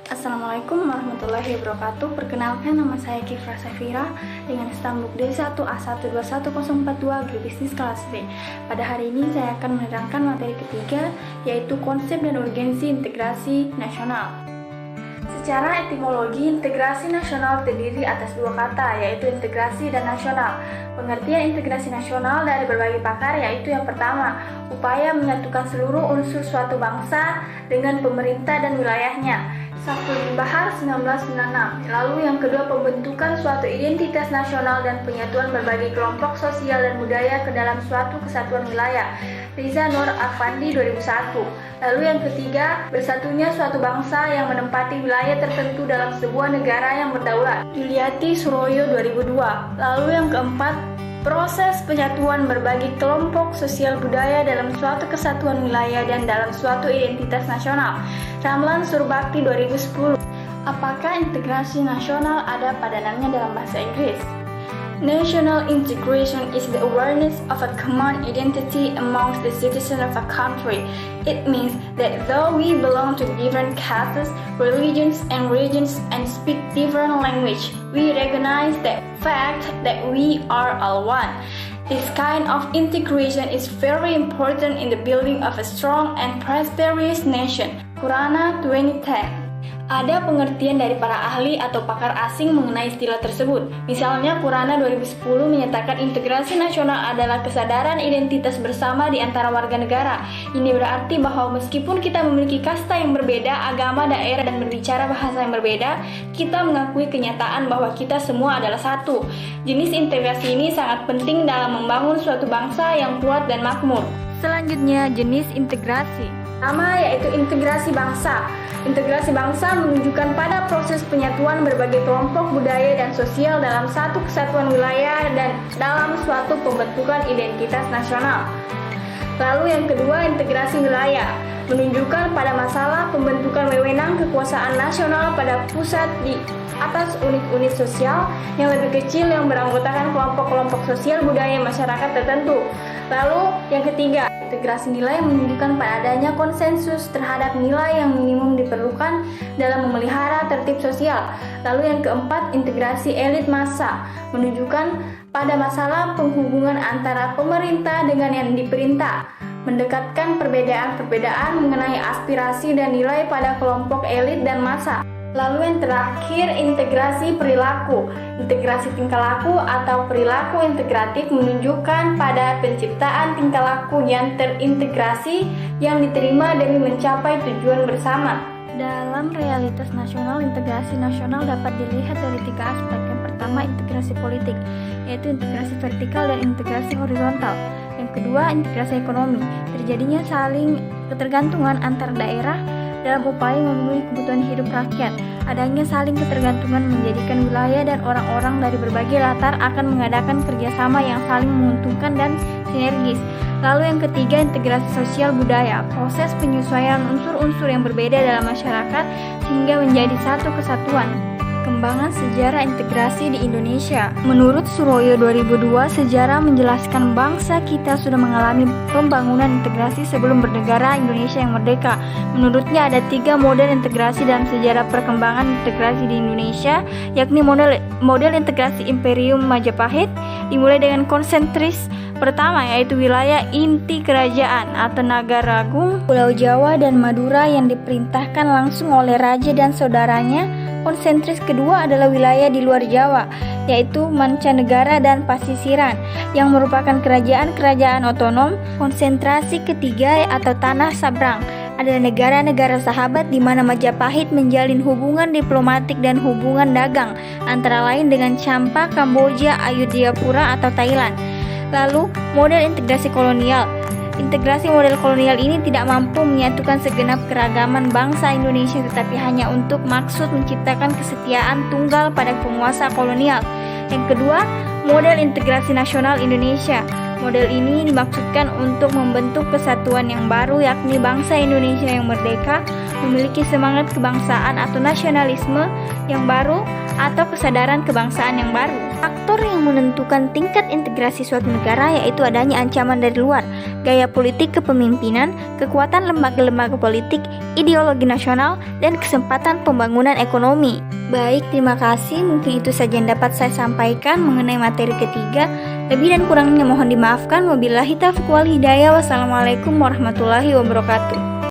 Assalamualaikum warahmatullahi wabarakatuh. Perkenalkan, nama saya Kifra Safira dengan stambuk D1A121042 Agribisnis kelas B. Pada hari ini saya akan menerangkan materi ketiga, yaitu konsep dan urgensi integrasi nasional. Secara etimologi, integrasi nasional terdiri atas dua kata, yaitu integrasi dan nasional. Pengertian integrasi nasional dari berbagai pakar yaitu yang pertama, upaya menyatukan seluruh unsur suatu bangsa dengan pemerintah dan wilayahnya. Safrudin Bahar 1996. Lalu yang kedua, pembentukan suatu identitas nasional dan penyatuan berbagai kelompok sosial dan budaya ke dalam suatu kesatuan wilayah. Riza Nur Afandi 2001. Lalu yang ketiga, bersatunya suatu bangsa yang menempati wilayah tertentu dalam sebuah negara yang berdaulat. Juliati Suroyo 2002. Lalu yang keempat, proses penyatuan berbagai kelompok sosial budaya dalam suatu kesatuan wilayah dan dalam suatu identitas nasional. Ramlan Surbakti 2010. Apakah integrasi nasional ada padanannya dalam bahasa Inggris? National integration is the awareness of a common identity amongst the citizens of a country. It means that though we belong to different castes, religions, and regions and speak different language, we recognize the fact that we are all one. This kind of integration is very important in the building of a strong and prosperous nation. Kurana 2010. Ada pengertian dari para ahli atau pakar asing mengenai istilah tersebut. Misalnya, Kurana 2010 menyatakan integrasi nasional adalah kesadaran identitas bersama di antara warga negara. Ini berarti bahwa meskipun kita memiliki kasta yang berbeda, agama, daerah, dan berbicara bahasa yang berbeda, kita mengakui kenyataan bahwa kita semua adalah satu. Jenis integrasi ini sangat penting dalam membangun suatu bangsa yang kuat dan makmur. Selanjutnya, jenis integrasi. Pertama, yaitu integrasi bangsa. Integrasi bangsa menunjukkan pada proses penyatuan berbagai kelompok budaya dan sosial dalam satu kesatuan wilayah dan dalam suatu pembentukan identitas nasional. Lalu yang kedua, integrasi wilayah. Menunjukkan pada masalah pembentukan wewenang kekuasaan nasional pada pusat di atas unit-unit sosial yang lebih kecil yang beranggotakan kelompok-kelompok sosial budaya masyarakat tertentu. Lalu yang ketiga, integrasi nilai menunjukkan pada adanya konsensus terhadap nilai yang minimum diperlukan dalam memelihara tertib sosial. Lalu yang keempat, integrasi elit massa menunjukkan pada masalah penghubungan antara pemerintah dengan yang diperintah, mendekatkan perbedaan-perbedaan mengenai aspirasi dan nilai pada kelompok elit dan massa. Lalu yang terakhir, integrasi perilaku. Integrasi tingkah laku atau perilaku integratif menunjukkan pada penciptaan tingkah laku yang terintegrasi yang diterima demi mencapai tujuan bersama. Dalam realitas nasional, integrasi nasional dapat dilihat dari tiga aspek. Yang pertama, integrasi politik, yaitu integrasi vertikal dan integrasi horizontal. Yang kedua, integrasi ekonomi, terjadinya saling ketergantungan antar daerah dalam upaya memenuhi kebutuhan hidup rakyat. Adanya saling ketergantungan menjadikan wilayah dan orang-orang dari berbagai latar akan mengadakan kerjasama yang saling menguntungkan dan sinergis. Lalu yang ketiga, integrasi sosial budaya, proses penyesuaian unsur-unsur yang berbeda dalam masyarakat sehingga menjadi satu kesatuan. Perkembangan sejarah integrasi di Indonesia. Menurut Suroyo 2002, sejarah menjelaskan bangsa kita sudah mengalami pembangunan integrasi sebelum bernegara Indonesia yang merdeka. Menurutnya ada 3 model integrasi dalam sejarah perkembangan integrasi di Indonesia, yakni model integrasi Imperium Majapahit, dimulai dengan konsentris pertama, yaitu wilayah inti kerajaan atau Nagara Agung, Pulau Jawa dan Madura yang diperintahkan langsung oleh raja dan saudaranya. Konsentris kedua adalah wilayah di luar Jawa, yaitu mancanegara dan pasisiran, yang merupakan kerajaan-kerajaan otonom. Konsentrasi ketiga atau tanah sabrang adalah negara-negara sahabat di mana Majapahit menjalin hubungan diplomatik dan hubungan dagang, antara lain dengan Champa, Kamboja, Ayudhya-pura atau Thailand. Lalu, model integrasi kolonial. Integrasi model kolonial ini tidak mampu menyatukan segenap keragaman bangsa Indonesia, tetapi hanya untuk maksud menciptakan kesetiaan tunggal pada penguasa kolonial. Yang kedua, model integrasi nasional Indonesia. Model ini dimaksudkan untuk membentuk kesatuan yang baru, yakni bangsa Indonesia yang merdeka, memiliki semangat kebangsaan atau nasionalisme yang baru, atau kesadaran kebangsaan yang baru. Faktor yang menentukan tingkat integrasi suatu negara yaitu adanya ancaman dari luar, gaya politik kepemimpinan, kekuatan lembaga-lembaga politik, ideologi nasional, dan kesempatan pembangunan ekonomi. Baik, terima kasih. Mungkin itu saja yang dapat saya sampaikan mengenai materi ketiga. Lebih dan kurangnya mohon dimaafkan. Wabillahi taufiq wal hidayah. Wassalamualaikum warahmatullahi wabarakatuh.